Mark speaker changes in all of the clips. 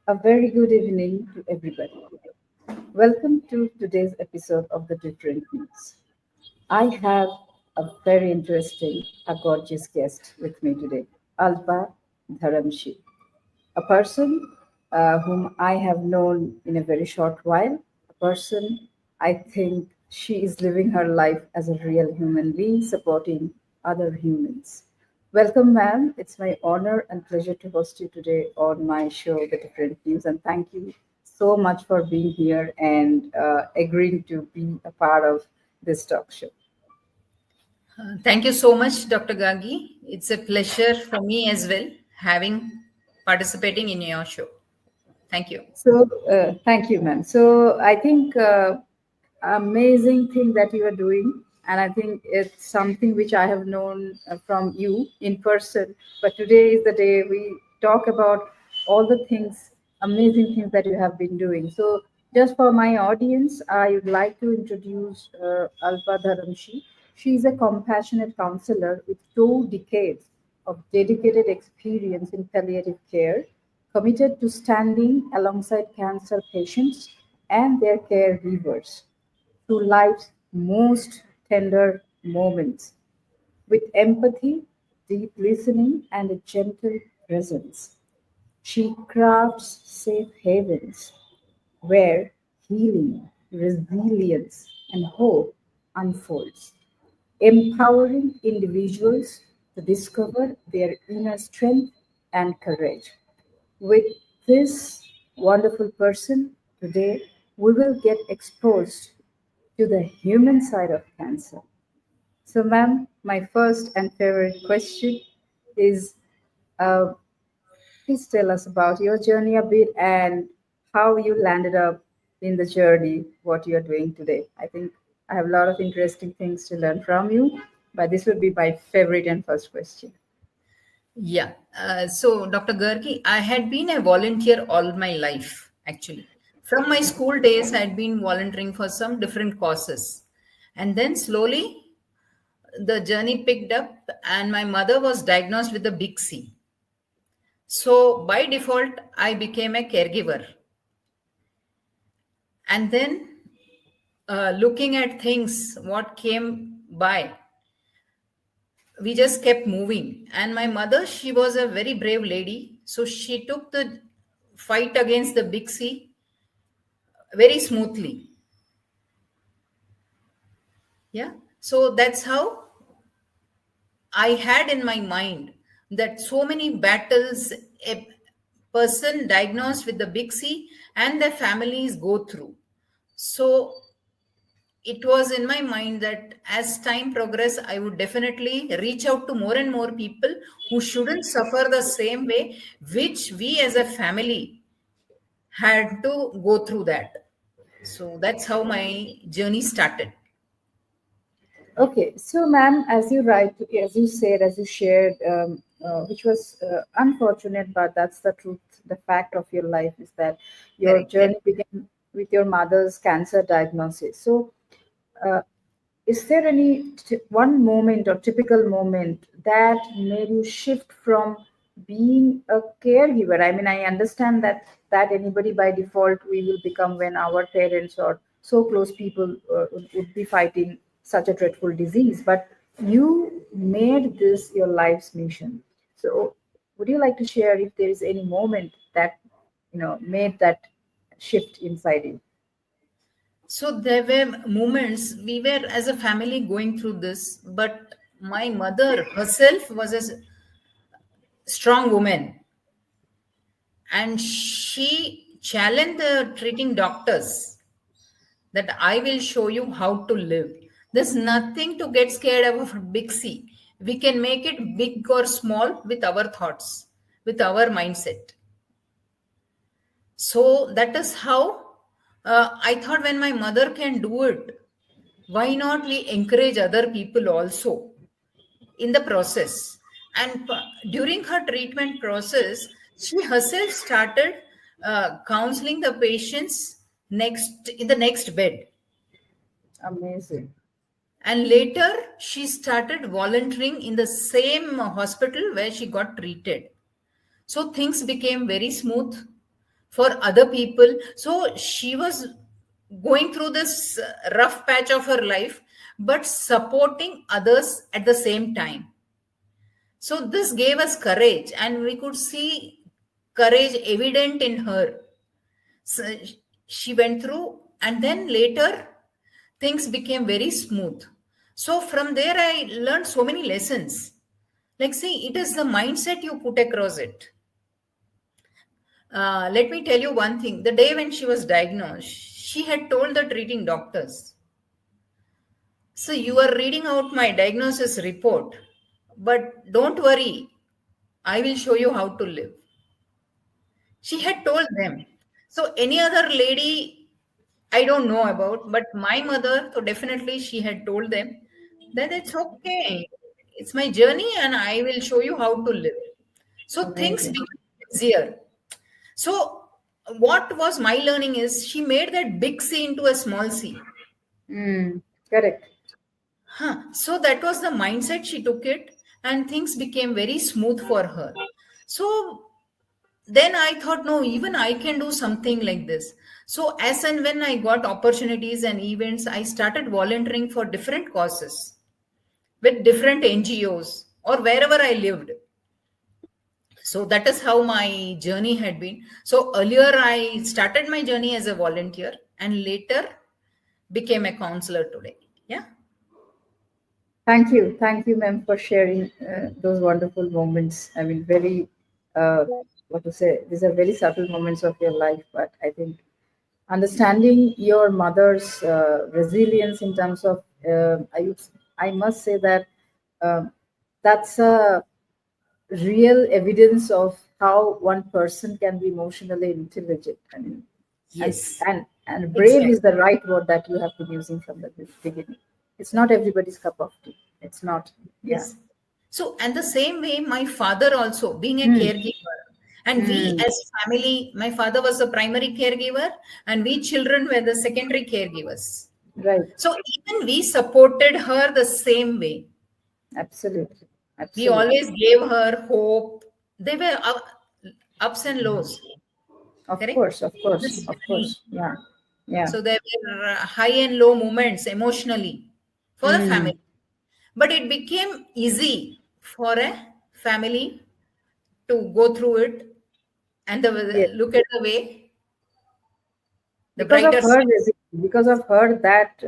Speaker 1: A very good evening to everybody. Welcome to today's episode of The Different News. I have a very interesting, a gorgeous guest with me today, Alpa Dharamshi, a person whom I have known in a very short while, a person I think she is living her life as a real human being, supporting other humans. Welcome, ma'am. It's my honor and pleasure to host you today on my show, The Different News, and thank you so much for being here and agreeing to be a part of this talk show.
Speaker 2: Thank you so much, Dr. Gagi. It's a pleasure for me as well having participating in your show. Thank you.
Speaker 1: Thank you, ma'am. So, I think amazing thing that you are doing, and I think it's something which I have known from you in person. But today is the day we talk about all the things, amazing things that you have been doing. So, just for my audience, I would like to introduce Alpa Dharamshi. She is a compassionate counselor with 2 decades of dedicated experience in palliative care, committed to standing alongside cancer patients and their caregivers through life's most tender moments with empathy, deep listening, and a gentle presence. She crafts safe havens where healing, resilience, and hope unfolds, empowering individuals to discover their inner strength and courage. With this wonderful person today, we will get exposed to the human side of cancer. So, ma'am, my first and favorite question is uh, please tell us about your journey a bit and how you landed up in the journey, what you're doing today. I think I have a lot of interesting things to learn from you, but this would be my favorite and first question.
Speaker 2: Yeah. So, Dr. Gargi, I had been a volunteer all my life, actually. From my school days, I had been volunteering for some different causes. And then slowly, the journey picked up, and my mother was diagnosed with the big C. So, by default, I became a caregiver. And then, looking at things, what came by, we just kept moving. And my mother, she was a very brave lady. So she took the fight against the big C very smoothly. Yeah. So that's how I had in my mind that so many battles a person diagnosed with the big C and their families go through. So it was in my mind that as time progressed, I would definitely reach out to more and more people who shouldn't suffer the same way, which we as a family had to go through that. So that's how my journey started.
Speaker 1: Okay, so ma'am, as you said, as you shared, which was unfortunate, but that's the truth. The fact of your life is that your
Speaker 2: Correct.
Speaker 1: journey began with your mother's cancer diagnosis. So, uh, is there any one moment or typical moment that made you shift from being a caregiver? I mean, I understand that anybody by default we will become when our parents or so close people would be fighting such a dreadful disease, but you made this your life's mission. So would you like to share if there is any moment that made that shift inside you?
Speaker 2: So there were moments we were as a family going through this, but my mother herself was a strong woman and she challenged the treating doctors that I will show you how to live. There's nothing to get scared of big C. We can make it big or small with our thoughts, with our mindset. So that is how I thought when my mother can do it, why not we encourage other people also in the process? And during her treatment process, she herself started counseling the patients next in the next bed.
Speaker 1: Amazing.
Speaker 2: And later, she started volunteering in the same hospital where she got treated. So things became very smooth. for other people. So she was going through this rough patch of her life, but supporting others at the same time. So this gave us courage, and we could see courage evident in her. So she went through, and then later things became very smooth. So from there, I learned so many lessons. Like, see, it is the mindset you put across it. Let me tell you one thing. The day when she was diagnosed, she had told the treating doctors, so you are reading out my diagnosis report, but don't worry, I will show you how to live. She had told them. So any other lady, I don't know about, but my mother, so definitely she had told them that it's okay. It's my journey and I will show you how to live. So things
Speaker 1: Amazing.
Speaker 2: become easier. So what was my learning is she made that big C into a small C.
Speaker 1: Correct.
Speaker 2: So that was the mindset she took it, and things became very smooth for her. So then I thought, no, even I can do something like this. So as and when I got opportunities and events, I started volunteering for different causes with different NGOs or wherever I lived. So that is how my journey had been. So earlier I started my journey as a volunteer and later became a counselor today. Yeah.
Speaker 1: Thank you, ma'am, for sharing those wonderful moments. I mean, very, what to say, these are very subtle moments of your life, but I think understanding your mother's resilience in terms of, I must say that um that's a real evidence of how one person can be emotionally intelligent. I mean, and
Speaker 2: Yes,
Speaker 1: and brave is
Speaker 2: exactly.
Speaker 1: the right word that you have been using from the beginning. It's not everybody's cup of tea. It's not. Yeah.
Speaker 2: Yes. So, and the same way, my father also being a
Speaker 1: Hmm.
Speaker 2: caregiver, and we
Speaker 1: Hmm.
Speaker 2: as family, my father was the primary caregiver, and we children were the secondary caregivers.
Speaker 1: Right.
Speaker 2: So, even we supported her the same way.
Speaker 1: Absolutely.
Speaker 2: We
Speaker 1: Absolutely.
Speaker 2: always gave her hope. They were ups and lows,
Speaker 1: Of
Speaker 2: correct?
Speaker 1: course. Of course.
Speaker 2: This
Speaker 1: Of
Speaker 2: journey.
Speaker 1: course. Yeah. Yeah.
Speaker 2: So, there were high and low moments emotionally for the
Speaker 1: Hmm.
Speaker 2: family. But it became easy for a family to go through it and
Speaker 1: Yes.
Speaker 2: look at the way, the
Speaker 1: Because of
Speaker 2: brighter
Speaker 1: her
Speaker 2: side.
Speaker 1: resilience, because of her that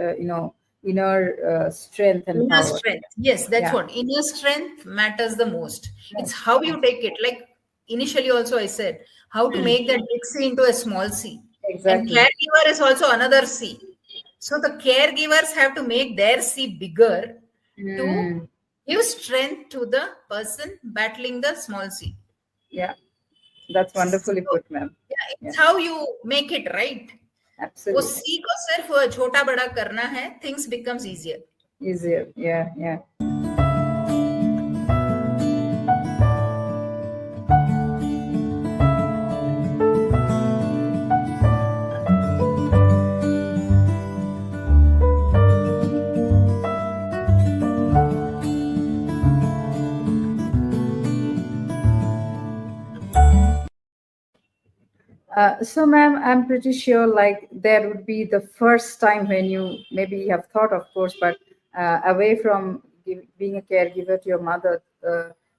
Speaker 1: inner strength and
Speaker 2: Inner
Speaker 1: power.
Speaker 2: strength. Yes, that's
Speaker 1: Yeah.
Speaker 2: what. Inner strength matters the most. It's
Speaker 1: Most.
Speaker 2: how you take it. Like initially, also, I said how to
Speaker 1: Hmm.
Speaker 2: make that big C into a small C. And
Speaker 1: Exactly.
Speaker 2: caregiver is also another C. So the caregivers have to make their C bigger to
Speaker 1: Hmm.
Speaker 2: give strength to the person battling the small C.
Speaker 1: Yeah. That's
Speaker 2: So,
Speaker 1: wonderfully put, ma'am.
Speaker 2: yeah,
Speaker 1: Yeah.
Speaker 2: it's how you make it right. वो
Speaker 1: Absolutely.
Speaker 2: सी को सिर्फ छोटा बड़ा करना है, things becomes easier.
Speaker 1: Easier. Yeah. Yeah. So, ma'am, I'm pretty sure like there would be the first time when you maybe have thought, of course, but away from being a caregiver to your mother,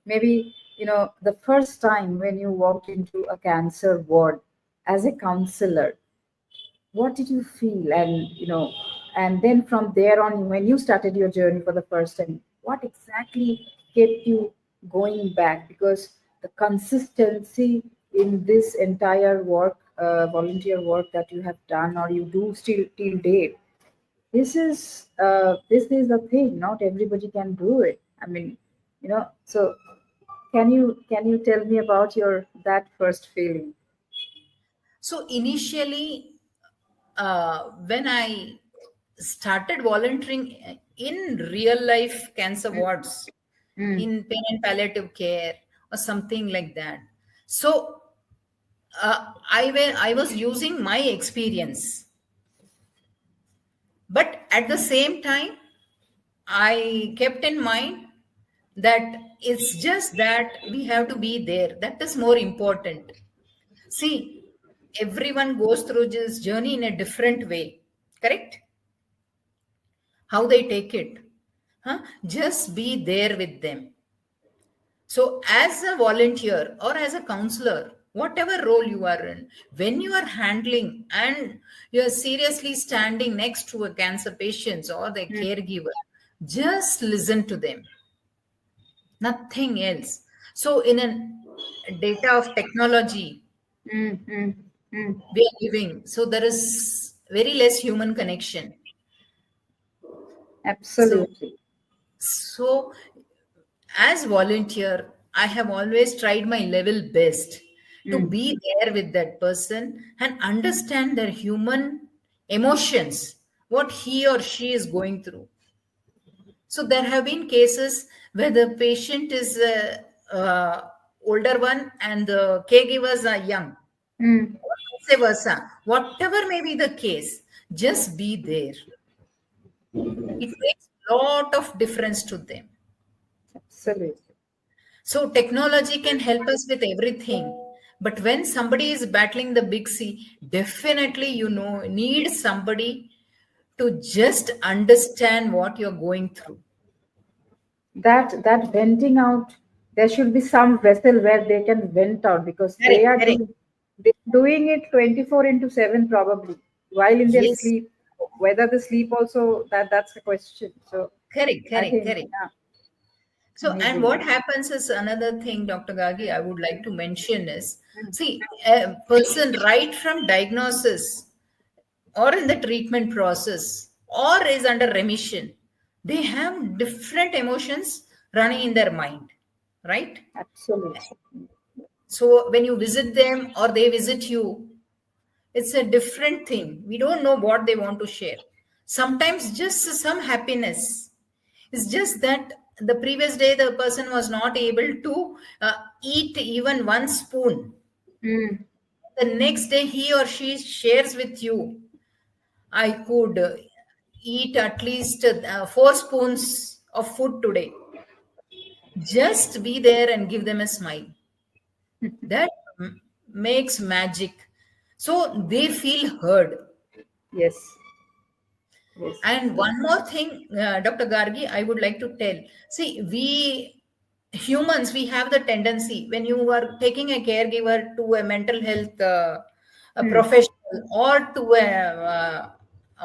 Speaker 1: maybe the first time when you walked into a cancer ward as a counselor, what did you feel? And and then from there on, when you started your journey for the first time, what exactly kept you going back? Because the consistency in this entire work, volunteer work that you have done or you do still till date, this is the thing. Not everybody can do it. I mean, so can you tell me about your that first feeling?
Speaker 2: So initially, when I started volunteering in real life cancer wards,
Speaker 1: Mm.
Speaker 2: in pain and palliative care or something like that, so I was using my experience, but at the same time, I kept in mind that it's just that we have to be there. That is more important. See, everyone goes through this journey in a different way. Correct? How they take it. Huh? Just be there with them. So, as a volunteer or as a counselor, whatever role you are in, when you are handling and you are seriously standing next to a cancer patient or the caregiver, just listen to them, nothing else. So, in a data of technology
Speaker 1: Mm, mm, mm.
Speaker 2: we are living, so there is very less human connection. So,
Speaker 1: Absolutely.
Speaker 2: so as volunteer, I have always tried my level best to
Speaker 1: Mm,
Speaker 2: be there with that person and understand their human emotions, what he or she is going through. So there have been cases where the patient is older one and the caregivers are young,
Speaker 1: mm.
Speaker 2: or vice versa. Whatever may be the case, just be there. It makes a lot of difference to them.
Speaker 1: Absolutely.
Speaker 2: So technology can help us with everything. But when somebody is battling the big C, definitely need somebody to just understand what you're going through.
Speaker 1: That venting out, there should be some vessel where they can vent out, because
Speaker 2: Correct, correct.
Speaker 1: they're doing it 24 into 7 probably while in their
Speaker 2: Yes,
Speaker 1: sleep. Whether they sleep also, that's a question. So
Speaker 2: correct,
Speaker 1: I
Speaker 2: correct,
Speaker 1: think,
Speaker 2: correct.
Speaker 1: yeah,
Speaker 2: So, and
Speaker 1: amazing.
Speaker 2: what happens is another thing, Dr. Gagi, I would like to mention is, see, a person right from diagnosis or in the treatment process or is under remission, they have different emotions running in their mind, right?
Speaker 1: Absolutely.
Speaker 2: So when you visit them or they visit you, it's a different thing. We don't know what they want to share. Sometimes just some happiness. It's just that the previous day the person was not able to eat even one spoon.
Speaker 1: Mm,
Speaker 2: The next day he or she shares with you, I could eat at least 4 spoons of food today. Just be there and give them a smile. That makes magic. So they feel heard.
Speaker 1: yes, yes.
Speaker 2: And one more thing, Dr. Gargi, I would like to tell. See, we humans, we have the tendency when you are taking a caregiver to a mental health a
Speaker 1: Mm,
Speaker 2: professional or to a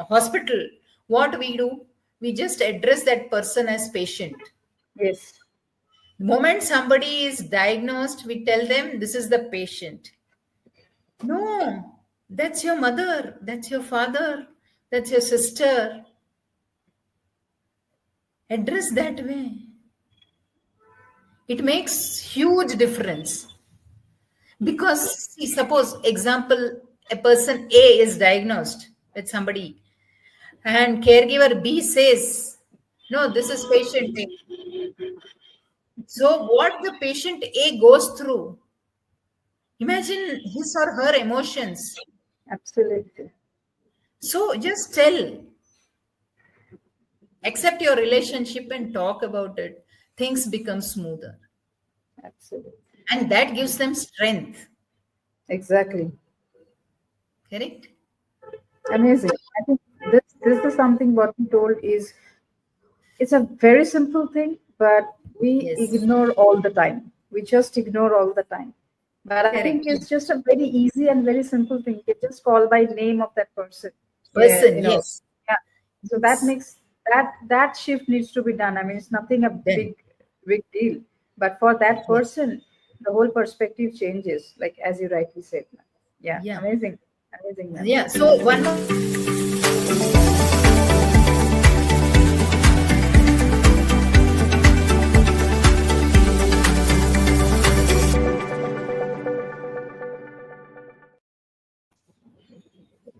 Speaker 2: hospital, what we do, we just address that person as patient.
Speaker 1: yes.
Speaker 2: The moment somebody is diagnosed, we tell them this is the patient. No, that's your mother, that's your father, that's your sister. Address that way. It makes huge difference. Because see, suppose example, a person A is diagnosed with somebody and caregiver B says, no, this is patient A. So what the patient A goes through, imagine his or her emotions.
Speaker 1: Absolutely.
Speaker 2: So just tell, accept your relationship and talk about it. Things become smoother.
Speaker 1: Absolutely.
Speaker 2: And that gives them strength.
Speaker 1: Exactly.
Speaker 2: Correct?
Speaker 1: Amazing. I think this is something what you told is, it's a very simple thing, but we
Speaker 2: Yes.
Speaker 1: ignore all the time. We just ignore all the time. But I think
Speaker 2: Correct.
Speaker 1: it's just a very easy and very simple thing. You just call by name of that person. Yeah,
Speaker 2: Person, yes.
Speaker 1: yeah. So that
Speaker 2: Yes.
Speaker 1: makes that shift needs to be done. I mean, it's nothing a
Speaker 2: Then.
Speaker 1: big deal, but for that
Speaker 2: Yeah.
Speaker 1: person, the whole perspective changes. Like as you rightly said. Yeah,
Speaker 2: Yeah.
Speaker 1: amazing, amazing, man.
Speaker 2: Yeah. So one more.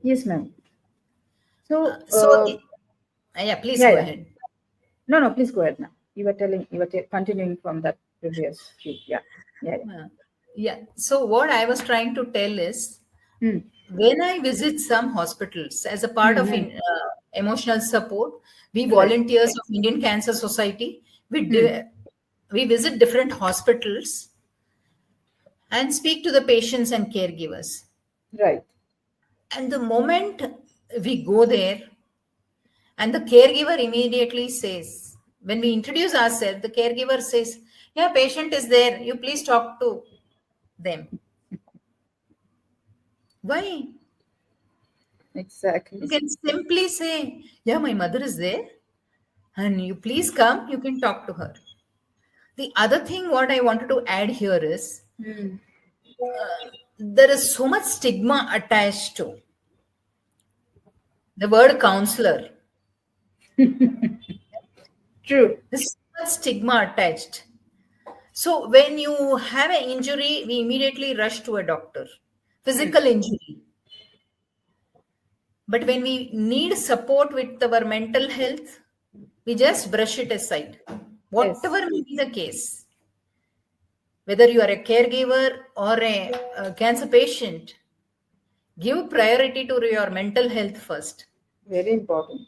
Speaker 1: Yes, ma'am. So,
Speaker 2: So yeah, please
Speaker 1: yeah,
Speaker 2: go
Speaker 1: yeah.
Speaker 2: ahead.
Speaker 1: No, please go ahead now. You were continuing from that previous sheet. Yeah, yeah, yeah.
Speaker 2: Yeah. So what I was trying to tell is,
Speaker 1: Hmm.
Speaker 2: when I visit some hospitals as a part of
Speaker 1: Hmm.
Speaker 2: emotional support, we
Speaker 1: Right.
Speaker 2: volunteers of Indian Cancer Society,
Speaker 1: Hmm.
Speaker 2: we visit different hospitals and speak to the patients and caregivers.
Speaker 1: Right.
Speaker 2: And the moment we go there, and the caregiver immediately says, when we introduce ourselves, the caregiver says, yeah, patient is there. You please talk to them. Why? You
Speaker 1: Exactly.
Speaker 2: can simply say, yeah, my mother is there. And you please come, you can talk to her. The other thing what I wanted to add here is
Speaker 1: Hmm.
Speaker 2: there is so much stigma attached to the word counselor.
Speaker 1: True.
Speaker 2: There's so much stigma attached. So when you have an injury, we immediately rush to a doctor.
Speaker 1: Hmm.
Speaker 2: Physical injury. But when we need support with our mental health, we just brush it aside.
Speaker 1: Yes.
Speaker 2: Whatever may be the case, whether you are a caregiver or a cancer patient, give priority to your mental health first.
Speaker 1: Very important.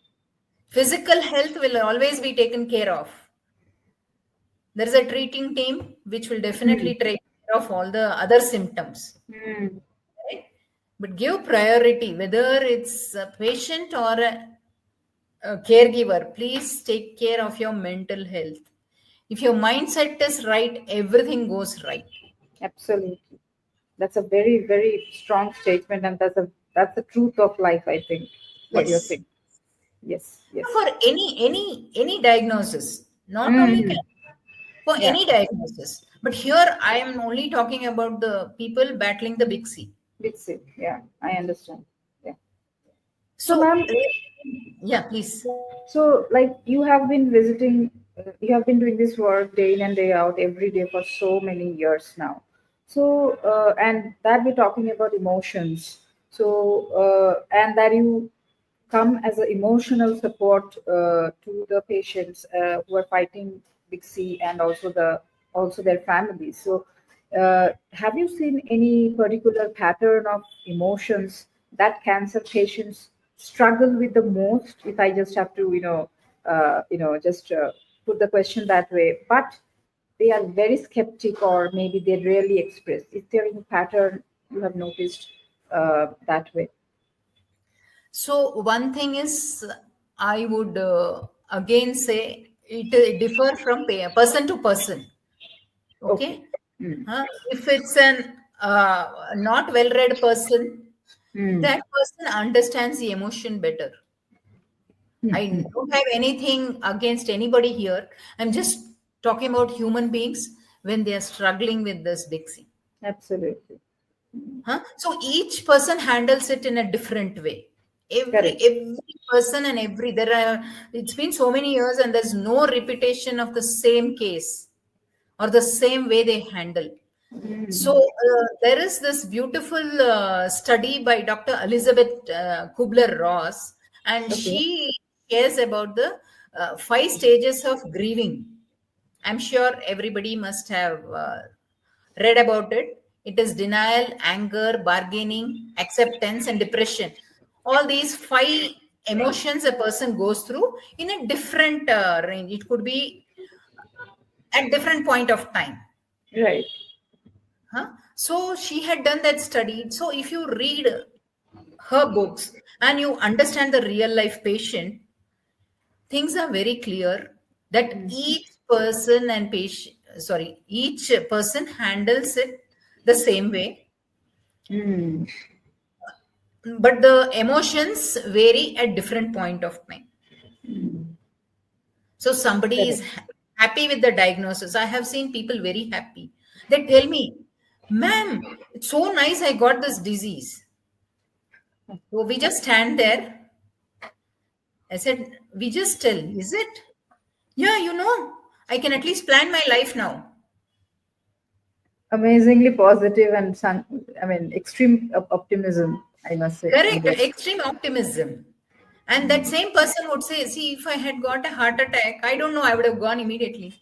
Speaker 2: Physical health will always be taken care of. There is a treating team which will
Speaker 1: Hmm.
Speaker 2: definitely take care of all the other symptoms.
Speaker 1: Hmm.
Speaker 2: Right? But give priority, whether it's a patient or a caregiver, please take care of your mental health. If your mindset is right, everything goes right.
Speaker 1: Absolutely. That's a very, very strong statement, and that's the truth of life, I think, what you're
Speaker 2: Yes.
Speaker 1: saying. Yes, yes.
Speaker 2: For any diagnosis, not only
Speaker 1: Mm.
Speaker 2: cancer, for
Speaker 1: Yeah,
Speaker 2: any diagnosis. But here I am only talking about the people battling the big C.
Speaker 1: big city. Yeah, I understand. Yeah. So,
Speaker 2: So,
Speaker 1: ma'am,
Speaker 2: yeah, please.
Speaker 1: so like you have been doing this work day in and day out every day for so many years now. So, and that we're talking about emotions. So, and that you come as an emotional support to the patients who are fighting big C and also their families. So, have you seen any particular pattern of emotions that cancer patients struggle with the most? If I just have to, just put the question that way, but they are very skeptic or maybe they rarely express. Is there any pattern you have noticed that way?
Speaker 2: So, one thing is, I would again say it differ from person to person.
Speaker 1: Okay.
Speaker 2: Okay.
Speaker 1: Mm.
Speaker 2: If it's an not well read person,
Speaker 1: Mm.
Speaker 2: that person understands the emotion better. I don't have anything against anybody here. I'm just talking about human beings when they are struggling with this big C.
Speaker 1: Absolutely.
Speaker 2: So each person handles it in a different way. Every
Speaker 1: Correct.
Speaker 2: every person and every there are it's been so many years and there's no repetition of the same case or the same way they handle. So
Speaker 1: Mm.
Speaker 2: there is this beautiful study by Dr. Elizabeth Kubler-Ross, and
Speaker 1: Okay.
Speaker 2: she shares about the 5 stages of grieving. I'm sure everybody must have read about it. It is denial, anger, bargaining, acceptance, and depression. All these 5 emotions a person goes through in a different range. It could be at different point of time.
Speaker 1: Right.
Speaker 2: So she had done that study. So if you read her books and you understand the real life patient, things are very clear that
Speaker 1: Mm.
Speaker 2: each person handles it the same way,
Speaker 1: Mm.
Speaker 2: but the emotions vary at different point of time. So somebody is
Speaker 1: Correct.
Speaker 2: happy with the diagnosis. I have seen people very happy. They tell me, ma'am, it's so nice I got this disease. So we just stand there. I said, we just tell, is it? Yeah, I can at least plan my life now.
Speaker 1: Amazingly positive and I mean, extreme optimism, I must say, in
Speaker 2: Correct,
Speaker 1: that.
Speaker 2: extreme optimism. And that same person would say, see, if I had got a heart attack, I don't know, I would have gone immediately.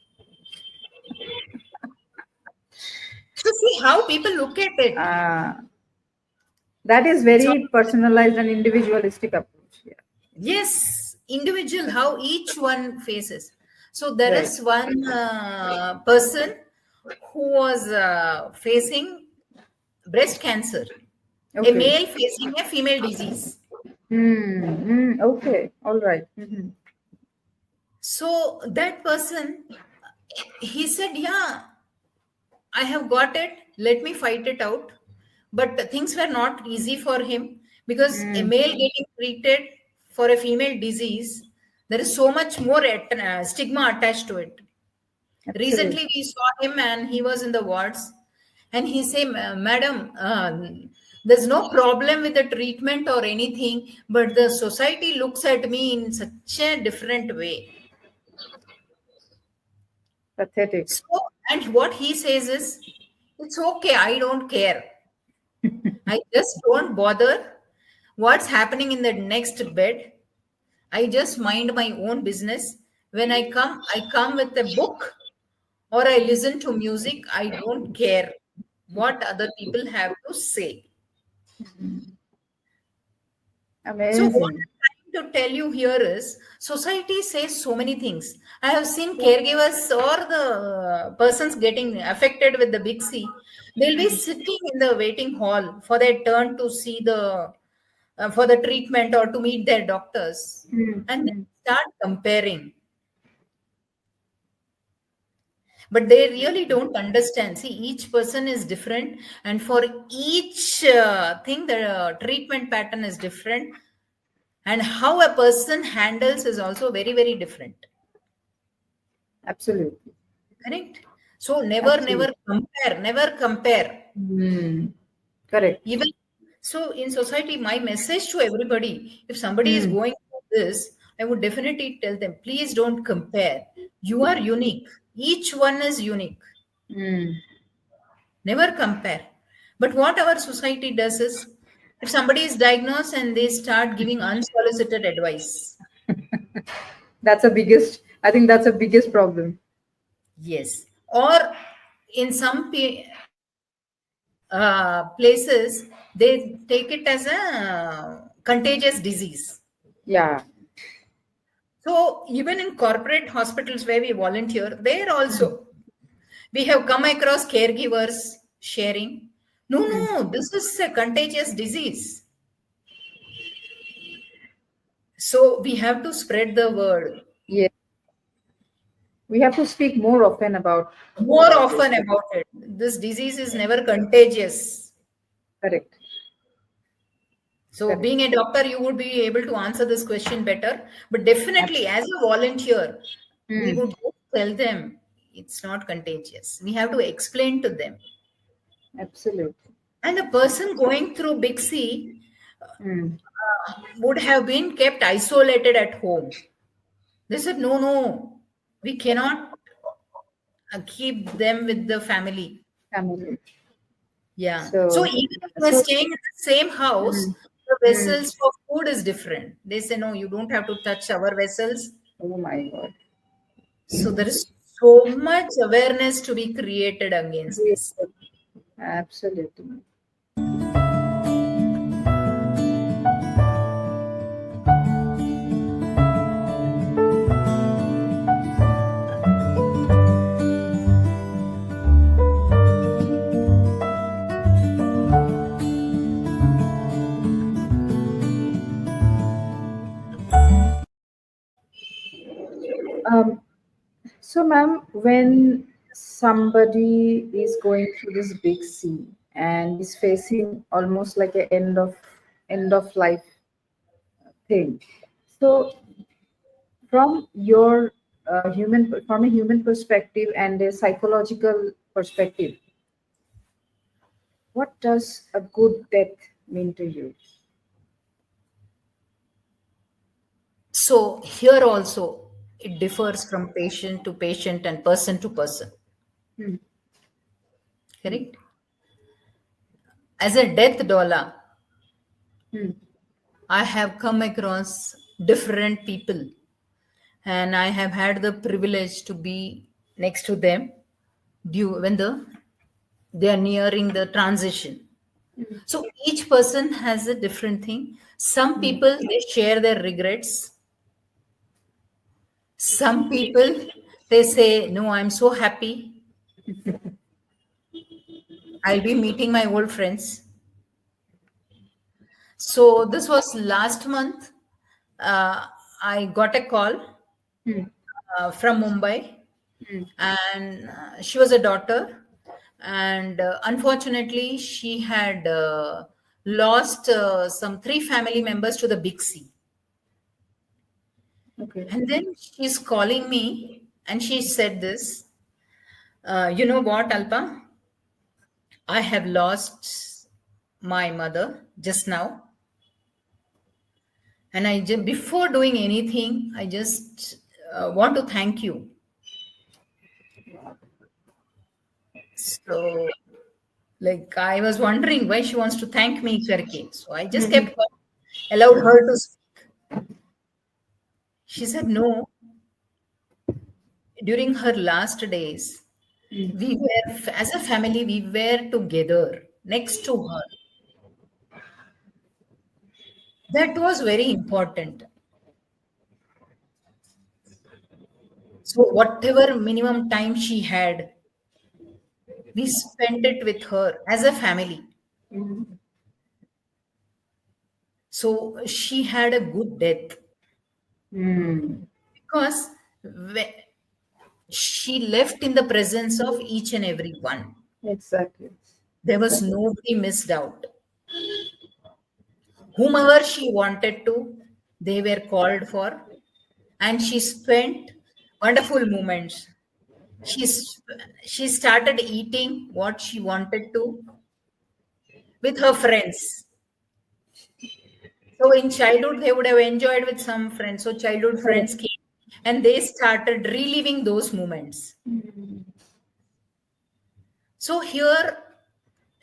Speaker 2: So see how people look at it.
Speaker 1: Uh, that is
Speaker 2: It's all,
Speaker 1: very personalized and individualistic approach. Yeah.
Speaker 2: yes, individual, how each one faces. So there
Speaker 1: Right.
Speaker 2: is one person who was facing breast cancer. A
Speaker 1: Okay.
Speaker 2: male facing a female disease.
Speaker 1: Okay. All right.
Speaker 2: So that person, he said, yeah, I have got it. Let me fight it out. But things were not easy for him because a male getting treated for a female disease, there is so much more stigma attached to it.
Speaker 1: Absolutely.
Speaker 2: Recently, we saw him and he was in the wards, and he said, "Madam, there's no problem with the treatment or anything, but the society looks at me in such a different way."
Speaker 1: Pathetic.
Speaker 2: So, and what he says is, "It's okay, I don't care. I just don't bother what's happening in the next bed. I just mind my own business. When I come with a book or I listen to music. I don't care what other people have to say." So, what
Speaker 1: Amazing.
Speaker 2: I'm trying to tell you here is society says so many things. I have seen caregivers or the persons getting affected with the big C, they'll be sitting in the waiting hall for their turn to see the for the treatment or to meet their doctors, and they start comparing. But they really don't understand. See, each person is different, and for each thing, the treatment pattern is different, and how a person handles is also very, very different.
Speaker 1: Absolutely.
Speaker 2: Correct? So,
Speaker 1: Absolutely.
Speaker 2: never compare, never compare.
Speaker 1: Correct.
Speaker 2: Even so, in society, my message to everybody, if somebody is
Speaker 1: Mm.
Speaker 2: going through this, I would definitely tell them, please don't compare. You are unique. Each one is unique.
Speaker 1: Mm.
Speaker 2: Never compare. But what our society does is, if somebody is diagnosed and they start giving unsolicited advice,
Speaker 1: That's the biggest. I think that's the biggest problem.
Speaker 2: yes, or in some places, they take it as a contagious disease.
Speaker 1: Yeah.
Speaker 2: So even in corporate hospitals where we volunteer, there also we have come across caregivers sharing, no, no, this is a contagious disease. So we have to spread the word
Speaker 1: Yeah. We have to speak more often
Speaker 2: more
Speaker 1: about this.
Speaker 2: often about it. This disease is never contagious.
Speaker 1: Correct.
Speaker 2: So,
Speaker 1: Correct.
Speaker 2: being a doctor, you would be able to answer this question better. But definitely, as a volunteer, we
Speaker 1: Mm.
Speaker 2: would tell them it's not contagious. We have to explain to them.
Speaker 1: Absolutely.
Speaker 2: And the person going through Big C
Speaker 1: Mm.
Speaker 2: would have been kept isolated at home. They said, no, no, we cannot keep them with the family.
Speaker 1: Family.
Speaker 2: Yeah. So
Speaker 1: So,
Speaker 2: even if we're
Speaker 1: so.
Speaker 2: staying in the same house,
Speaker 1: Mm.
Speaker 2: the
Speaker 1: Mm.
Speaker 2: vessels for food is different. They say, no, you don't have to touch our vessels.
Speaker 1: Oh my God.
Speaker 2: So there is so much awareness to be created against
Speaker 1: Yes.
Speaker 2: this.
Speaker 1: Absolutely. Um, so, ma'am, when somebody is going through this big sea and is facing almost like a end of life thing, so from a human perspective and a psychological perspective, what does a good death mean to you?
Speaker 2: So here also it differs from patient to patient and person to person.
Speaker 1: Hmm.
Speaker 2: Correct? As a death doula,
Speaker 1: Hmm.
Speaker 2: I have come across different people and I have had the privilege to be next to them due when they are nearing the transition. So each person has a different thing. Some people they share their regrets. Some people they say, "No, I'm so happy. I'll be meeting my old friends." So this was last month. I got a call
Speaker 1: Mm.
Speaker 2: from Mumbai,
Speaker 1: Mm.
Speaker 2: and she was a daughter, and unfortunately, she had lost some three family members to the big sea.
Speaker 1: Okay.
Speaker 2: And then she's calling me, and she said this. You know what, Alpa? I have lost my mother just now, and before doing anything, I just want to thank you. So, like, I was wondering why she wants to thank me, Karke. So I just
Speaker 1: Mhm.
Speaker 2: kept quiet, allowed her to speak. She said, no, during her last days,
Speaker 1: Mm.
Speaker 2: we were, as a family, we were together next to her. That was very important. So, whatever minimum time she had, we spent it with her as a family.
Speaker 1: Mhm.
Speaker 2: So, she had a good death
Speaker 1: Mm.
Speaker 2: because she left in the presence of each and every one.
Speaker 1: Exactly.
Speaker 2: There was
Speaker 1: Exactly.
Speaker 2: nobody missed out. Whomever she wanted to, they were called for, and she spent wonderful moments. She started eating what she wanted to with her friends. So in childhood, they would have enjoyed with some friends. So childhood
Speaker 1: Correct.
Speaker 2: friends came and they started reliving those moments.
Speaker 1: Mm.
Speaker 2: So here,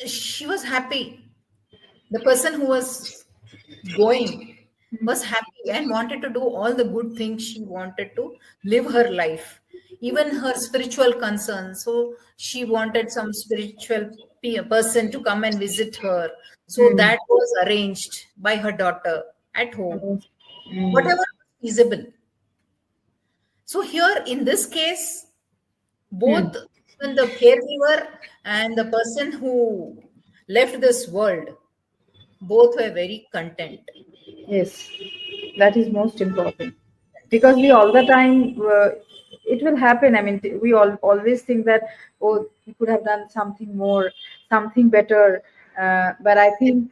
Speaker 2: she was happy. The person who was going was happy and wanted to do all the good things she wanted to live her life, even her spiritual concerns. So she wanted some spiritual person to come and visit her. So
Speaker 1: Mm.
Speaker 2: that was arranged by her daughter at home,
Speaker 1: Mm. Mm.
Speaker 2: whatever was feasible. So here in this case, both
Speaker 1: Mm.
Speaker 2: even the caregiver and the person who left this world, both were very content.
Speaker 1: Yes, that is most important because we all the time it will happen. I mean, we all always think that, oh, we could have done something more, something better. But I think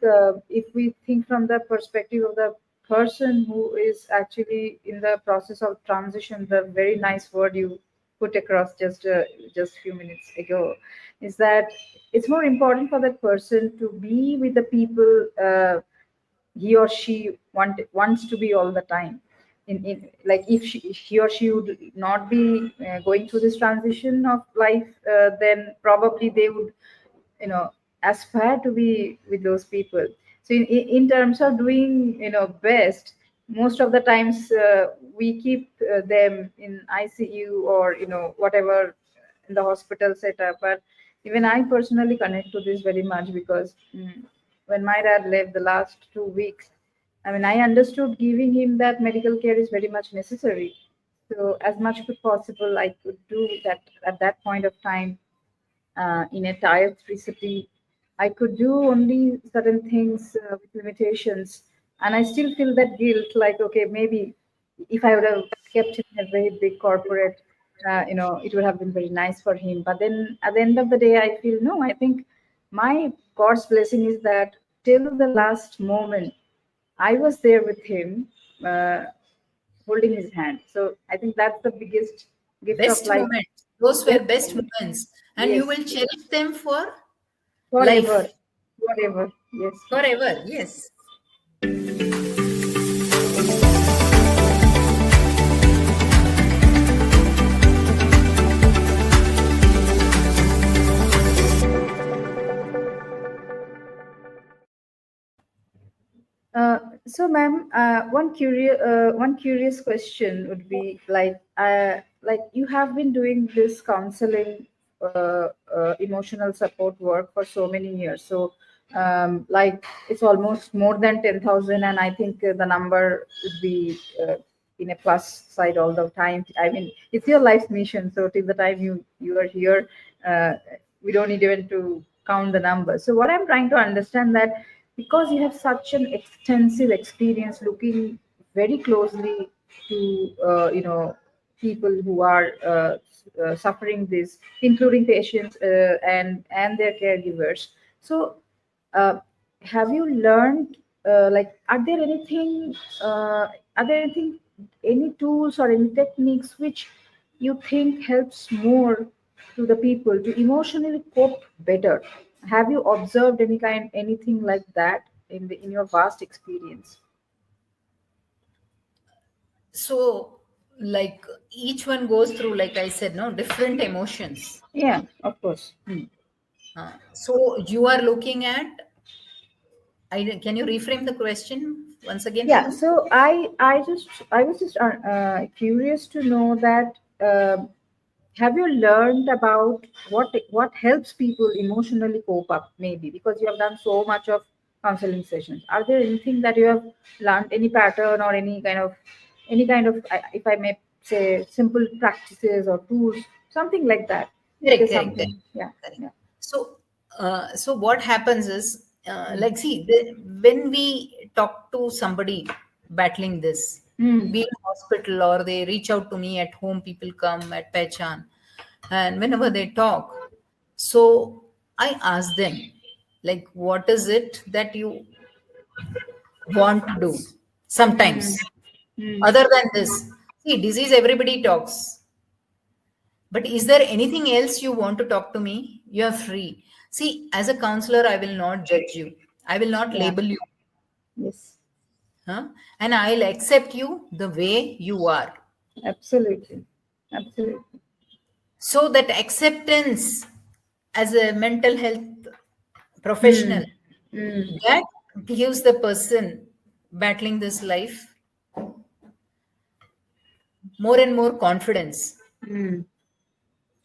Speaker 1: if we think from the perspective of the person who is actually in the process of transition, the very nice word you put across just few minutes ago is that it's more important for that person to be with the people. He or she wants to be all the time in like if he or she would not be going through this transition of life, then probably they would, you know, aspire to be with those people. So in terms of doing, you know, best, most of the times we keep them in ICU or, you know, whatever in the hospital setup. But even I personally connect to this very much because when my dad left the last 2 weeks, I mean, I understood giving him that medical care is very much necessary. So as much as possible I could do that at that point of time. In a tier 3 city, I could do only certain things with limitations. And I still feel that guilt like, okay, maybe if I would have kept him in a very big corporate, you know, it would have been very nice for him. But then at the end of the day, I feel no, I think my God's blessing is that till the last moment, I was there with him, uh, holding his hand. So I think that's the biggest gift of
Speaker 2: Best
Speaker 1: life.
Speaker 2: moments. Those were
Speaker 1: Best
Speaker 2: best
Speaker 1: moment.
Speaker 2: moments. And you
Speaker 1: Yes,
Speaker 2: will cherish them for
Speaker 1: forever,
Speaker 2: life,
Speaker 1: forever. Yes.
Speaker 2: forever. Yes.
Speaker 1: So, ma'am, one curious question would be like you have been doing this counseling, emotional support work for so many years. So, like it's almost more than 10,000, and I think the number would be in a plus side all the time. I mean, it's your life's mission. So, till the time you are here, we don't need even to count the number. So, what I'm trying to understand that because you have such an extensive experience looking very closely to people who are suffering this, including patients and their caregivers. So uh, have you learned, like, are there anything, any tools or any techniques which you think helps more to the people to emotionally cope better? Have you observed anything like that in your vast experience?
Speaker 2: So, like each one goes through, like I said, no, different emotions.
Speaker 1: Yeah, of course.
Speaker 2: So you are looking at, can you reframe the question once again for
Speaker 1: Yeah,
Speaker 2: me?
Speaker 1: so I was just curious to know that, have you learned about what helps people emotionally cope up, maybe because you have done so much of counseling sessions. Are there anything that you have learned, any pattern or any kind of, if I may say, simple practices or tools, something like that? Is
Speaker 2: Correct,
Speaker 1: there
Speaker 2: correct, correct,
Speaker 1: something? Yeah,
Speaker 2: correct.
Speaker 1: yeah.
Speaker 2: So, so what happens is,
Speaker 1: Mm.
Speaker 2: like, see, when we talk to somebody battling this,
Speaker 1: Mm.
Speaker 2: be in hospital or they reach out to me at home, people come at PEHECHAAN, and whenever they talk, so I ask them, like, what is it that you want to do?
Speaker 1: Mm.
Speaker 2: Sometimes,
Speaker 1: Mm.
Speaker 2: other than this, see, disease everybody talks. But is there anything else you want to talk to me? You are free. See, as a counselor, I will not judge you. I will not
Speaker 1: Yeah.
Speaker 2: label you.
Speaker 1: Yes.
Speaker 2: Huh? And I'll accept you the way you are.
Speaker 1: Absolutely. Absolutely.
Speaker 2: So that acceptance as a mental health
Speaker 1: Mm.
Speaker 2: professional,
Speaker 1: Mm.
Speaker 2: that gives the person battling this life more and more confidence.
Speaker 1: Mm.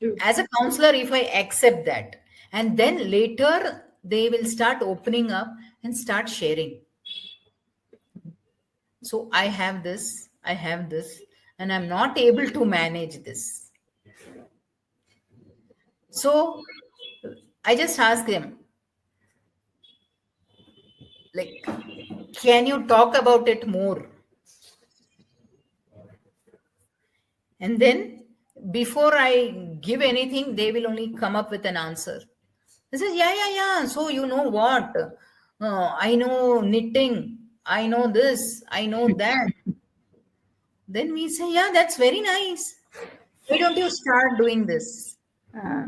Speaker 1: True.
Speaker 2: As a counselor, if I accept that, and then later they will start opening up and start sharing. So I have this, and I'm not able to manage this. So I just ask them, like, can you talk about it more? And then before I give anything, they will only come up with an answer. They says, yeah, yeah, yeah. So you know what? I know knitting. I know this. I know that. Then we say, yeah, that's very nice. Why don't you start doing this?
Speaker 1: Uh,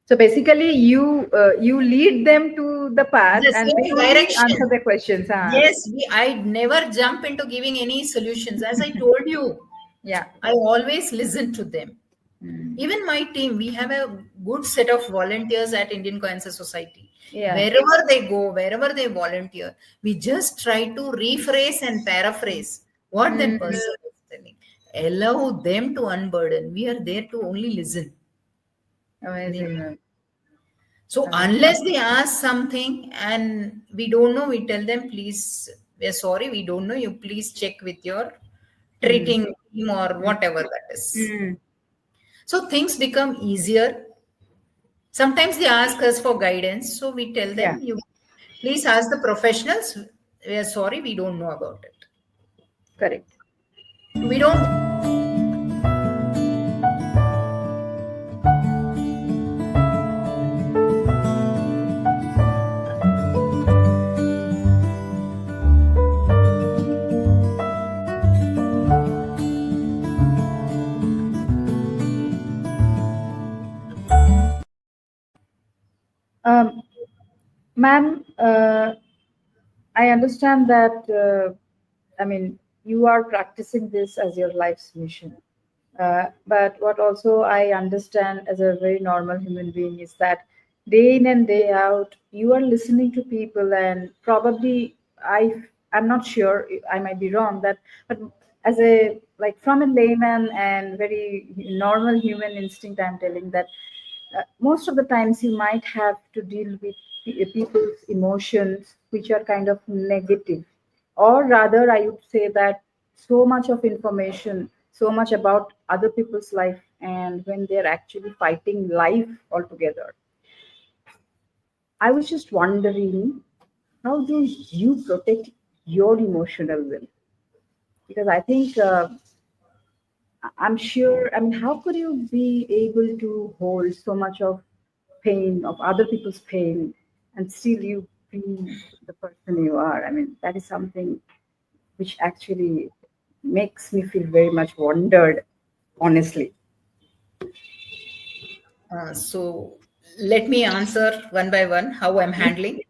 Speaker 1: so basically, you lead them to the path,
Speaker 2: The
Speaker 1: and they
Speaker 2: same
Speaker 1: only answer
Speaker 2: direction.
Speaker 1: their questions. Huh?
Speaker 2: Yes, I never jump into giving any solutions. As I told you,
Speaker 1: Yeah.
Speaker 2: I always listen to them.
Speaker 1: Mm.
Speaker 2: Even my team, we have a good set of volunteers at Indian Cancer Society.
Speaker 1: Yeah.
Speaker 2: Wherever they go, wherever they volunteer, we just try to rephrase and paraphrase what that
Speaker 1: Mm.
Speaker 2: person is telling. Allow them to unburden. We are there to only listen.
Speaker 1: Amazing, ma'am.
Speaker 2: So
Speaker 1: Amazing.
Speaker 2: unless they ask something and we don't know, we tell them, please, we're sorry, we don't know. You please check with your
Speaker 1: Mm.
Speaker 2: treating team or whatever that is.
Speaker 1: Mm.
Speaker 2: So things become easier. Sometimes they ask us for guidance. So we tell
Speaker 1: Yeah.
Speaker 2: them, you please ask the professionals. We are sorry, we don't know about it.
Speaker 1: Correct.
Speaker 2: We don't.
Speaker 1: Um, Ma'am, I understand that. I mean, you are practicing this as your life's mission. But what also I understand as a very normal human being is that day in and day out, you are listening to people, and probably I'm not sure, I might be wrong, that, but as a, like, from a layman and very normal human instinct, I'm telling that most of the times you might have to deal with people's emotions which are kind of negative, or rather I would say that so much of information, so much about other people's life, and when they're actually fighting life altogether. I was just wondering, how do you protect your emotional will? Because I think I'm sure. I mean, how could you be able to hold so much of pain of other people's pain and still you be the person you are? I mean, that is something which actually makes me feel very much wondered, honestly.
Speaker 2: So let me answer one by one how I'm handling.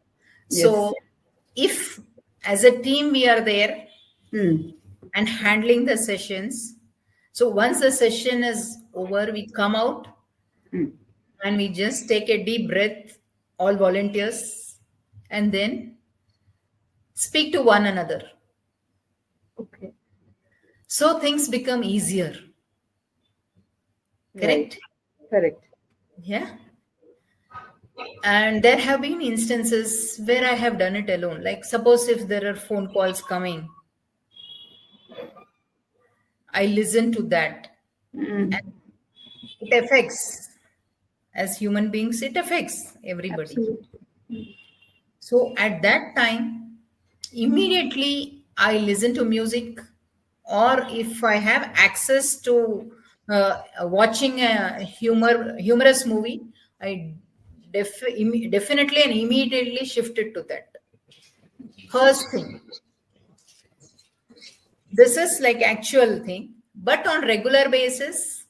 Speaker 1: Yes.
Speaker 2: So if as a team we are there
Speaker 1: Hmm.
Speaker 2: and handling the sessions, so once the session is over, we come out
Speaker 1: Hmm.
Speaker 2: and we just take a deep breath, all volunteers, and then speak to one another.
Speaker 1: Okay.
Speaker 2: So things become easier.
Speaker 1: Right.
Speaker 2: Correct?
Speaker 1: Correct.
Speaker 2: Yeah. And there have been instances where I have done it alone. Like, suppose if there are phone calls coming, I listen to that.
Speaker 1: Hmm.
Speaker 2: And it affects, as human beings, it affects everybody.
Speaker 1: Absolutely.
Speaker 2: So at that time, immediately I listen to music, or if I have access to watching a humorous movie, I definitely and immediately shifted to that. First thing, this is like actual thing, but on regular basis,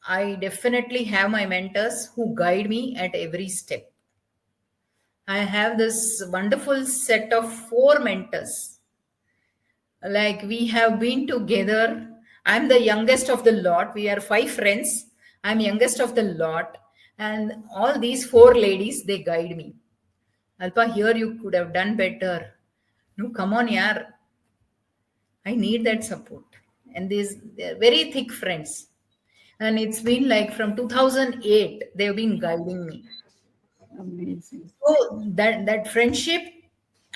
Speaker 2: I definitely have my mentors who guide me at every step. I have this wonderful set of four mentors. Like we have been together. I'm the youngest of the lot. We are five friends. I'm youngest of the lot. And all these four ladies, they guide me. Alpa, here you could have done better. No, come on, yaar. I need that support. And they're very thick friends. And it's been like from 2008, they've been guiding me.
Speaker 1: Amazing.
Speaker 2: So that friendship,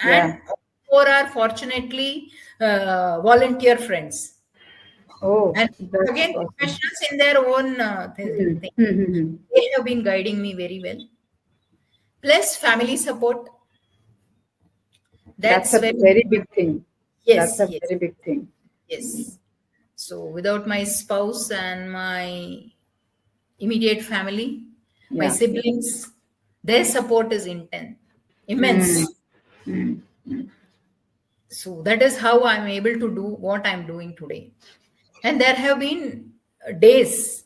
Speaker 1: Yeah.
Speaker 2: and all four are fortunately volunteer friends.
Speaker 1: Oh,
Speaker 2: And
Speaker 1: that's
Speaker 2: again,
Speaker 1: awesome.
Speaker 2: professionals in their own
Speaker 1: Hmm.
Speaker 2: thing.
Speaker 1: Hmm, hmm, hmm.
Speaker 2: They have been guiding me very well. Plus, family support.
Speaker 1: That's
Speaker 2: That's
Speaker 1: a
Speaker 2: very
Speaker 1: very
Speaker 2: important.
Speaker 1: big thing. That's
Speaker 2: Yes,
Speaker 1: a
Speaker 2: yes,
Speaker 1: very big thing.
Speaker 2: yes. So, without my spouse and my immediate family, my
Speaker 1: Yeah.
Speaker 2: siblings, their support is intense,
Speaker 1: Hmm.
Speaker 2: immense.
Speaker 1: Hmm.
Speaker 2: So, that is how I'm able to do what I'm doing today. And there have been days,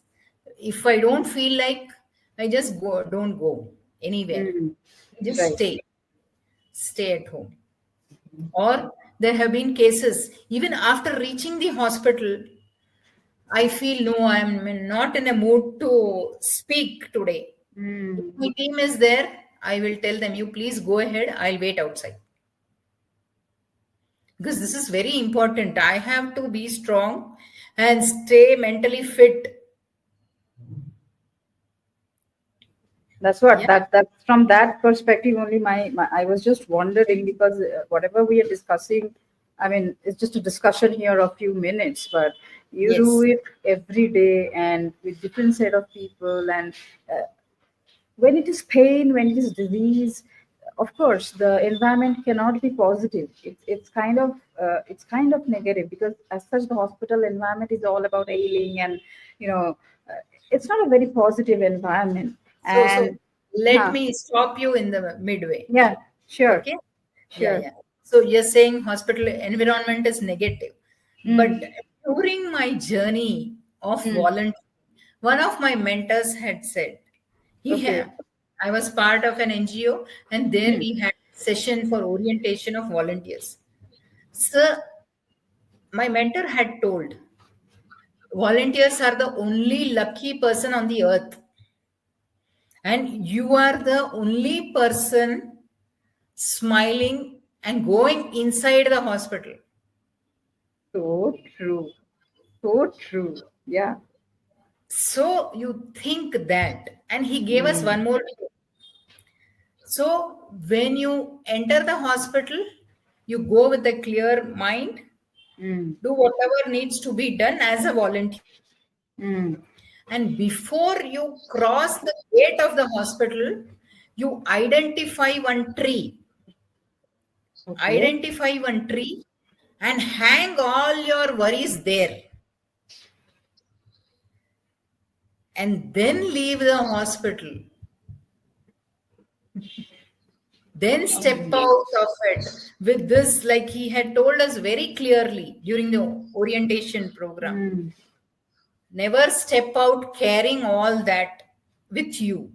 Speaker 2: if I don't feel like, I just don't go anywhere.
Speaker 1: Hmm.
Speaker 2: Just
Speaker 1: Right.
Speaker 2: stay at home. Or there have been cases, even after reaching the hospital, I feel no, I'm not in a mood to speak today. If
Speaker 1: Hmm.
Speaker 2: my team is there, I will tell them, you please go ahead, I'll wait outside. Because this is very important. I have to be strong and stay mentally fit.
Speaker 1: That's what
Speaker 2: Yeah.
Speaker 1: that's from that perspective only. My I was just wondering because whatever we are discussing, I mean, it's just a discussion here of few minutes, but you do
Speaker 2: Yes.
Speaker 1: it every day and with different set of people and when it is pain, when it is disease, of course, the environment cannot be positive. It's kind of negative because as such, the hospital environment is all about ailing and you know, it's not a very positive environment.
Speaker 2: So
Speaker 1: And
Speaker 2: let
Speaker 1: huh,
Speaker 2: me stop you in the midway.
Speaker 1: yeah, sure,
Speaker 2: Okay. Yeah,
Speaker 1: sure.
Speaker 2: yeah. So you're saying hospital environment is negative. But
Speaker 1: Mm,
Speaker 2: during my journey of
Speaker 1: mm,
Speaker 2: volunteering, one of my mentors had said, he
Speaker 1: okay.
Speaker 2: had, I was part of an NGO, and there
Speaker 1: Mm,
Speaker 2: we had session for orientation of volunteers. So my mentor had told, volunteers are the only lucky person on the earth, and you are the only person smiling and going inside the hospital.
Speaker 1: so true. So true. Yeah.
Speaker 2: So you think that, and he gave us
Speaker 1: Mm,
Speaker 2: one more tip. So when you enter the hospital, you go with a clear mind,
Speaker 1: mm,
Speaker 2: do whatever needs to be done as a volunteer.
Speaker 1: mm.
Speaker 2: And before you cross the gate of the hospital, you identify one tree
Speaker 1: Okay.
Speaker 2: Identify one tree and hang all your worries there. And then leave the hospital. Then step out of it with this, like he had told us very clearly during the orientation program.
Speaker 1: Mm.
Speaker 2: Never step out carrying all that with you.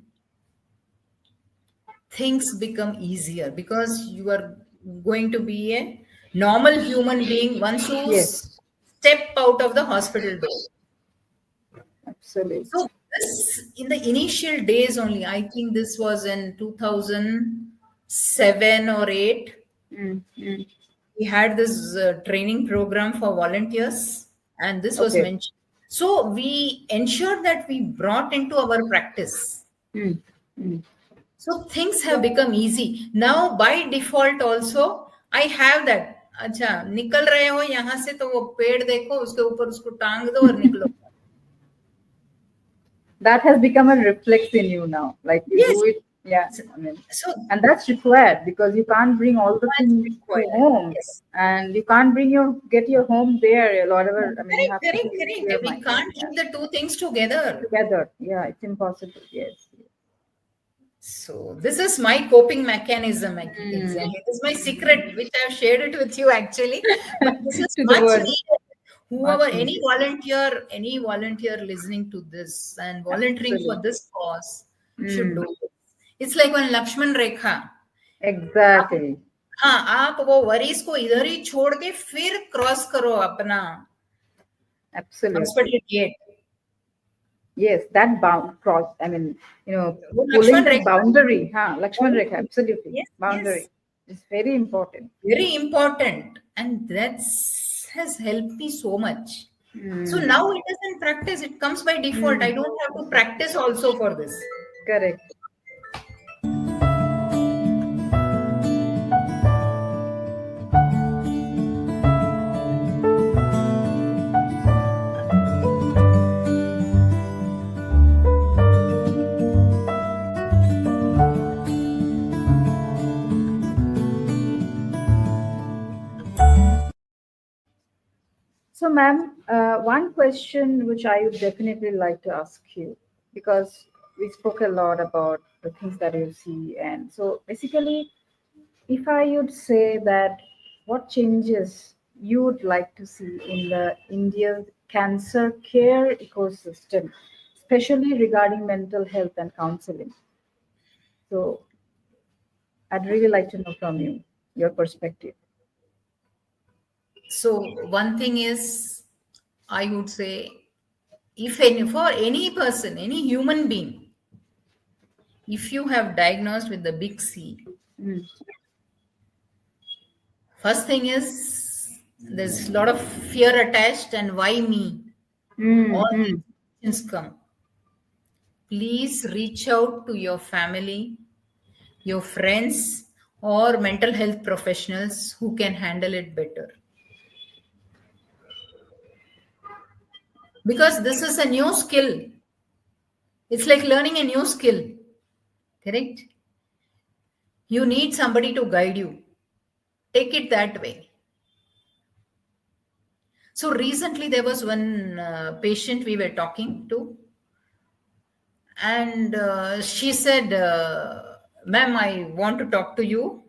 Speaker 2: Things become easier because you are going to be a normal human being once you
Speaker 1: Yes,
Speaker 2: step out of the hospital door.
Speaker 1: absolutely.
Speaker 2: So this, in the initial days only, I think this was in 2007 or 8,
Speaker 1: Mm. Mm.
Speaker 2: we had this training program for volunteers, and this was
Speaker 1: Okay.
Speaker 2: mentioned. So we ensured that we brought into our practice.
Speaker 1: Mm. Mm.
Speaker 2: So things have become easy. Now by default also, I have that. अच्छा निकल रहे हो यहाँ से तो वो पेड़ देखो उसके ऊपर उसको टांग दो और निकलो.
Speaker 1: That has become a reflex in you now. Like you
Speaker 2: Yes.
Speaker 1: do it, yeah. I mean,
Speaker 2: So
Speaker 1: and that's required because you can't bring all the
Speaker 2: that's
Speaker 1: things to
Speaker 2: required.
Speaker 1: home,
Speaker 2: Yes.
Speaker 1: and you can't get your home there. Whatever. I mean, you have to
Speaker 2: Correct.
Speaker 1: do your
Speaker 2: We
Speaker 1: mind.
Speaker 2: can't
Speaker 1: Yeah.
Speaker 2: keep the two things together.
Speaker 1: Together. Yeah, it's impossible. Yes.
Speaker 2: So this is my coping mechanism.
Speaker 1: Mm.
Speaker 2: Exactly. This is my secret, which I've shared it with you actually. But this is
Speaker 1: To the
Speaker 2: much
Speaker 1: world.
Speaker 2: needed. Whoever,
Speaker 1: Much needed.
Speaker 2: any volunteer listening to this and volunteering for
Speaker 1: Absolutely.
Speaker 2: this cause should
Speaker 1: Mm.
Speaker 2: do this. It's like when Lakshman Rekha.
Speaker 1: Exactly.
Speaker 2: हाँ, आप वो worries को इधर ही छोड़ के फिर cross करो अपना
Speaker 1: Absolutely.
Speaker 2: Hospital gate.
Speaker 1: Yes, that cross. I mean,
Speaker 2: वो
Speaker 1: pulling
Speaker 2: Lakshman
Speaker 1: that
Speaker 2: Rekha.
Speaker 1: boundary. Lakshman Rekha, absolutely.
Speaker 2: Yes,
Speaker 1: Boundary. It's very important.
Speaker 2: very important, and that's has helped me so much. So
Speaker 1: Mm.
Speaker 2: now it is in practice, it comes by default. I don't have to practice also for this.
Speaker 1: Correct. So, ma'am, one question which I would definitely like to ask you, because we spoke a lot about the things that you see. And so, basically, if I would say that what changes you would like to see in the Indian cancer care ecosystem, especially regarding mental health and counseling. So, I'd really like to know from you your perspective.
Speaker 2: So one thing is, I would say, if any, for any person, any human being, if you have diagnosed with the big C,
Speaker 1: Mm.
Speaker 2: first thing is there's a lot of fear attached, and why me? All these
Speaker 1: Mm.
Speaker 2: questions come. Please reach out to your family, your friends, or mental health professionals who can handle it better. Because this is a new skill. It's like learning a new skill. Correct? You need somebody to guide you. Take it that way. So recently there was one patient we were talking to, and she said, ma'am, I want to talk to you.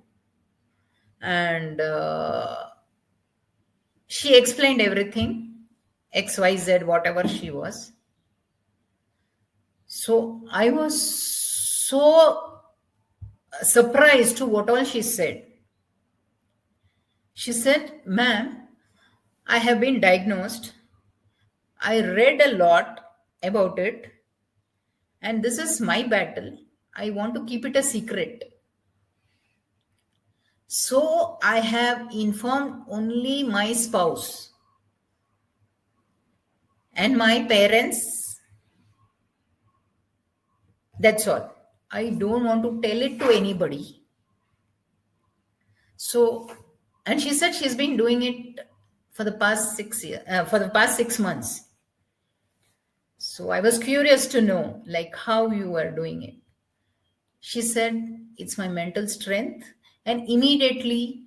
Speaker 2: And she explained everything, XYZ, whatever she was. So I was so surprised to what all she said. She said, ma'am, I have been diagnosed. I read a lot about it, and this is my battle. I want to keep it a secret. So I have informed only my spouse and my parents. That's all. I don't want to tell it to anybody. So, and she said she's been doing it for the past 6 years, for the past 6 months. So I was curious to know, like, how you are doing it. She said, it's my mental strength. And immediately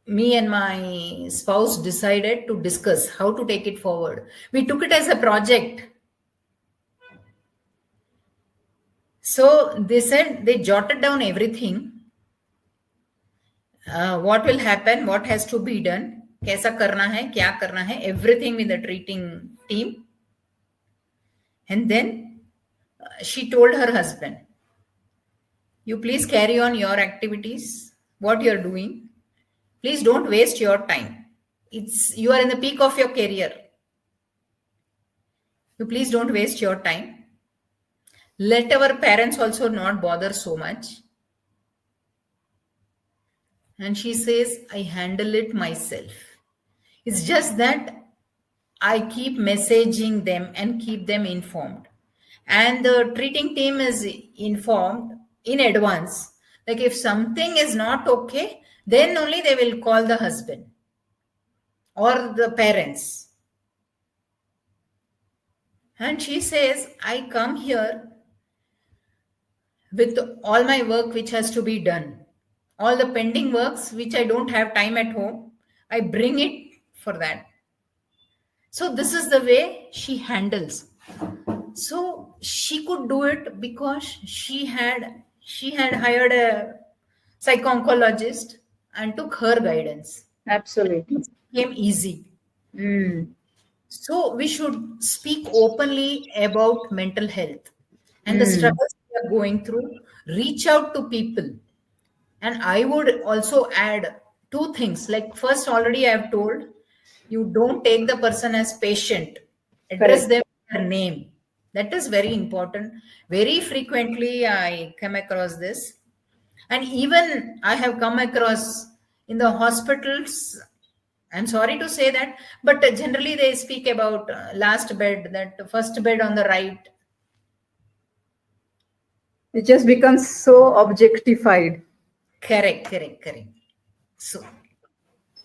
Speaker 2: me and my spouse decided to discuss how to take it forward. We took it as a project. So they said they jotted down everything. What will happen, what has to be done, kaisa karna hai, kya karna hai, everything with the treating team. And then she told her husband, you please carry on your activities, what you're doing. Please don't waste your time. You are in the peak of your career. You please don't waste your time. Let our parents also not bother so much. And she says, I handle it myself. It's just that I keep messaging them and keep them informed. And the treating team is informed in advance. Like if something is not okay, then only they will call the husband or the parents. And she says, I come here with all my work which has to be done. All the pending works which I don't have time at home, I bring it for that. So this is the way she handles. So she could do it because she had hired a psycho-oncologist and took her guidance.
Speaker 1: Absolutely.
Speaker 2: It became easy.
Speaker 1: Mm.
Speaker 2: So we should speak openly about mental health and the struggles we are going through. Reach out to people. And I would also add two things. Like first, already I have told, you don't take the person as patient. Address
Speaker 1: Correct.
Speaker 2: them by their name. That is very important. Very frequently I come across this. And even I have come across in the hospitals, I'm sorry to say that, but generally they speak about last bed, that first bed on the right.
Speaker 1: It just becomes so objectified.
Speaker 2: Correct. So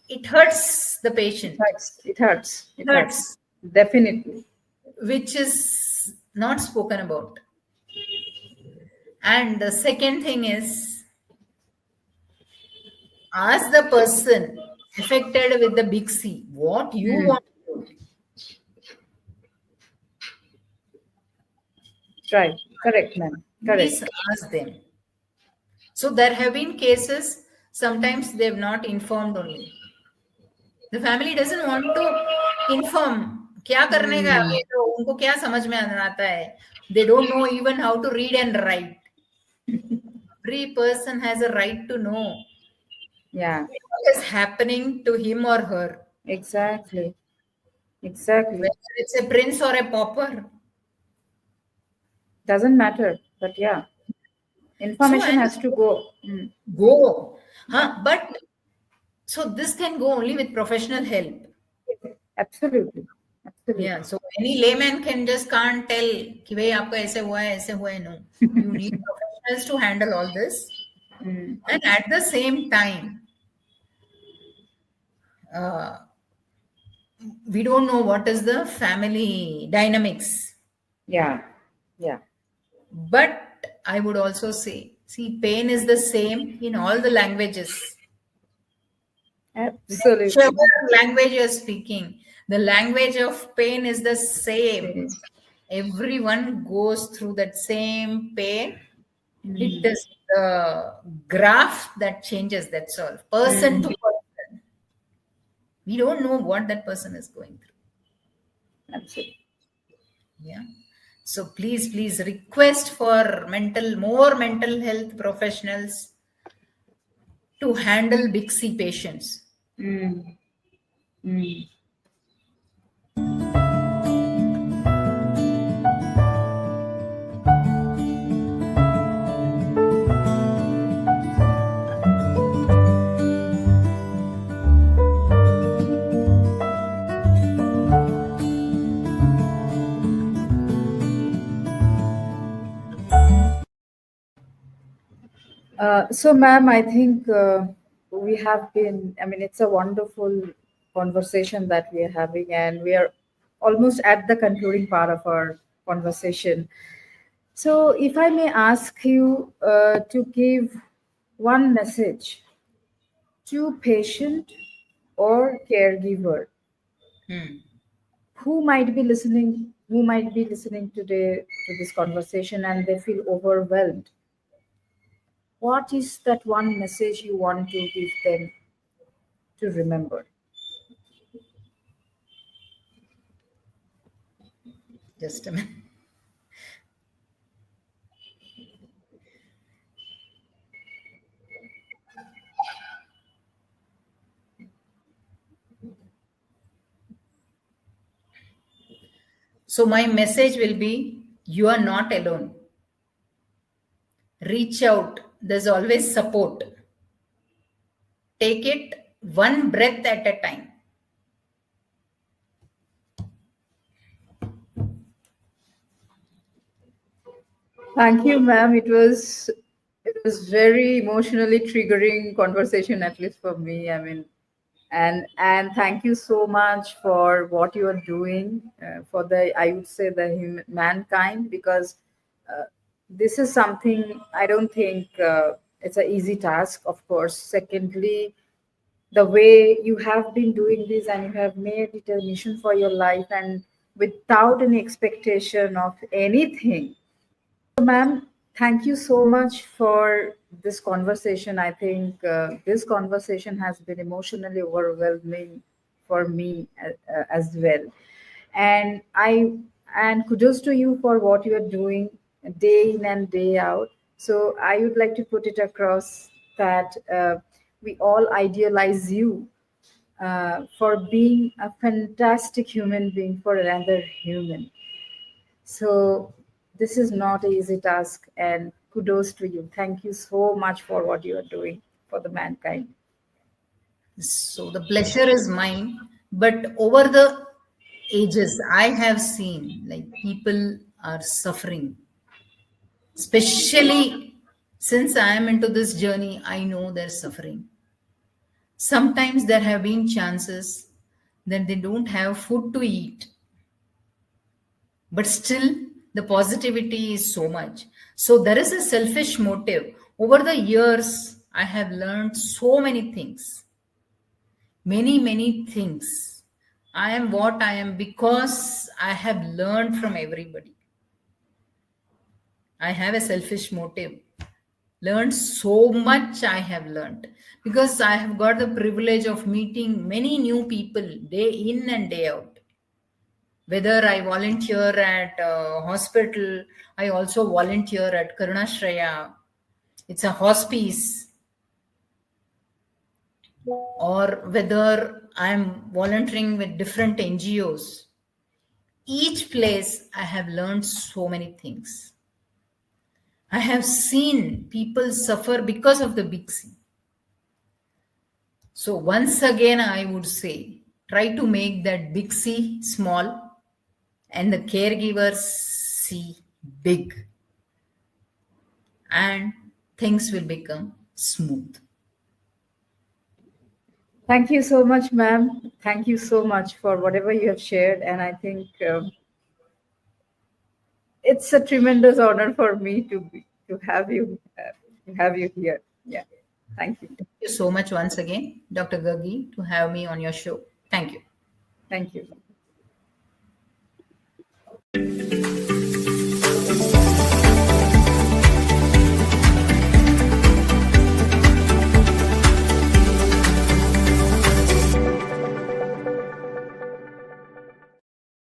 Speaker 2: it hurts the patient.
Speaker 1: It hurts. It
Speaker 2: Hurts.
Speaker 1: hurts. Definitely.
Speaker 2: Which is not spoken about. And the second thing is, ask the person affected with the big C what you want to do.
Speaker 1: Right. Correct, ma'am. Correct.
Speaker 2: Please ask them. So there have been cases, sometimes they've not informed only. The family doesn't want to inform. क्या करने का है तो उनको क्या समझ में आता है. They don't know even how to read and write. Every person has a right to know.
Speaker 1: Yeah.
Speaker 2: What is happening to him or her.
Speaker 1: Exactly. Exactly.
Speaker 2: Whether it's a prince or a pauper.
Speaker 1: Doesn't matter. But yeah. Information has to go.
Speaker 2: Go. But so this can go only with professional help.
Speaker 1: Absolutely. Absolutely.
Speaker 2: Yeah. So any layman just can't tell कि भाई आपको ऐसे हुआ है. No. You need professionals to handle all this. And at the same time, we don't know what is the family dynamics.
Speaker 1: Yeah. Yeah.
Speaker 2: But I would also say, see, pain is the same in all the languages.
Speaker 1: Absolutely.
Speaker 2: Whichever language you're speaking, the language of pain is the same. Everyone goes through that same pain. It is the graph that changes, that's all. Person to person. We don't know what that person is going through.
Speaker 1: Absolutely.
Speaker 2: Yeah. So please request for more mental health professionals to handle big C patients.
Speaker 1: So, ma'am, I think we have been, I mean, it's a wonderful conversation that we are having, and we are almost at the concluding part of our conversation. So, if I may ask you to give one message to patient or caregiver who might be listening today to this conversation and they feel overwhelmed, what is that one message you want to give them to remember?
Speaker 2: Just a minute. So my message will be, you are not alone. Reach out. There's always support. Take it one breath at a time.
Speaker 1: Thank you, ma'am. It was very emotionally triggering conversation, at least for me. I mean, and thank you so much for what you are doing for the, I would say, the mankind, because this is something I don't think it's an easy task. Of course. Secondly, the way you have been doing this and you have made it a mission for your life and without any expectation of anything. So, ma'am, thank you so much for this conversation. I think this conversation has been emotionally overwhelming for me as well. And kudos to you for what you are doing day in and day out. So I would like to put it across that we all idealize you for being a fantastic human being for another human. So this is not an easy task, and kudos to you. Thank you so much for what you are doing for the mankind.
Speaker 2: So the pleasure is mine. But over the ages, I have seen like people are suffering. Especially since I am into this journey, I know they're suffering. Sometimes there have been chances that they don't have food to eat, but still the positivity is so much. So there is a selfish motive. Over the years, I have learned so many things, many things. I am what I am because I have learned from everybody. I have a selfish motive. Learned so much I have learned because I have got the privilege of meeting many new people day in and day out. Whether I volunteer at a hospital, I also volunteer at Karunashraya. It's a hospice, or whether I'm volunteering with different NGOs. Each place I have learned so many things. I have seen people suffer because of the big C. So once again, I would say, try to make that big C small and the caregivers C big, and things will become smooth.
Speaker 1: Thank you so much, ma'am. Thank you so much for whatever you have shared, and I think it's a tremendous honor for me to have you here. Yeah, thank you,
Speaker 2: Thank you so much once again, Dr. Gagi, to have me on your show. Thank you.
Speaker 1: thank you.